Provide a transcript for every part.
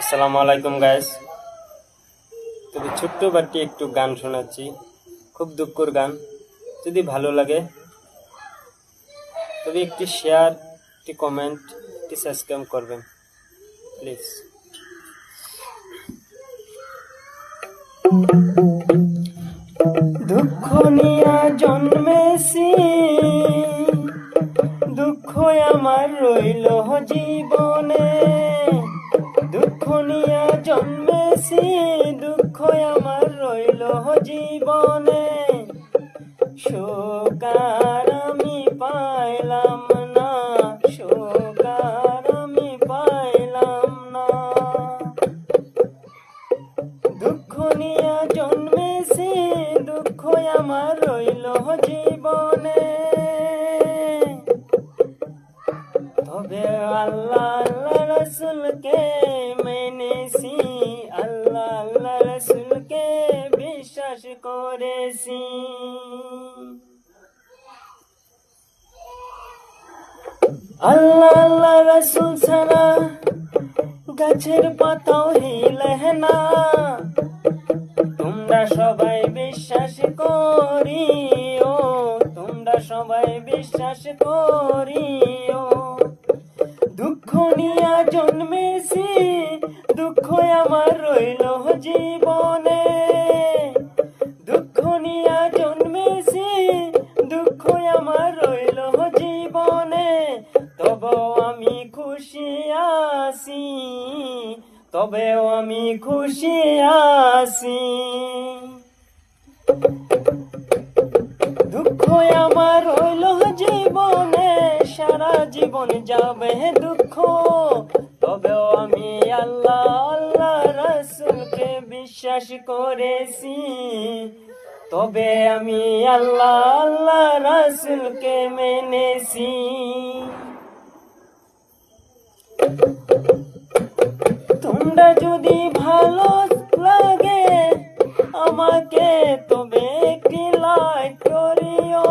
আসসালামু আলাইকুম গাইস। তবে ছোট্ট বাটি একটু গান শোনাচ্ছি, খুব দুঃখের গান। যদি ভালো লাগে তবে একটি শেয়ার, একটি কমেন্ট, একটি সাবস্ক্রাইব করবেন প্লিজ। দুঃখ নিয়া জন্মেছি, দুঃখ আমার রইল জীবনে। দুঃখ নিয়া জন্মেছি, দুঃখ আমার রইল জীবনে। সুখ আর আমি পাইলাম না, সুখ আর আমি পাইলাম না। দুঃখ নিয়া জন্মেছি, দুঃখ আমার রইল জীবনে। তবে আল্লাহ আল্লাহ রসুলকে মেনেছি, আল্লাহ আল্লাহ রসুলকে বিশ্বাস করেছি। আল্লাহ আল্লাহ রসুল ছাড়া গাছের পাতাও হিলে না। তোমরা সবাই বিশ্বাস করিও, তোমরা সবাই বিশ্বাস করিও। দুঃখ নিয়া জন্মেছি, দুঃখ আমার রইল জীবনে। দুঃখ নিয়া জন্মেছি, দুঃখ আমার রইল জীবনে। তবেও আমি খুশি আছি, তবেও আমি খুশি আছি। দুঃখ আমার রইল জীবনে, সারা জীবন যাবে দুঃখ। তবেও আমি আল্লাহ আল্লাহ রসুলকে বিশ্বাস করেছি, তবে আমি আল্লাহ আল্লাহ রসুলকে মেনেছি। তোমরা যদি ভালো লাগে আমাকে তবে একটি লাইক করিও।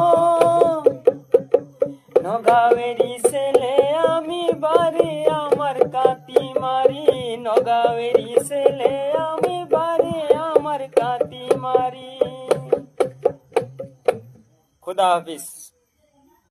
নগাঁওয়েরই ছেলে আমি, বাড়ি আমার কাতিমারি। নগাঁওয়েরই ছেলে আমি, বাড়ি আমার কাতিমারি। খুদা হাফিজ।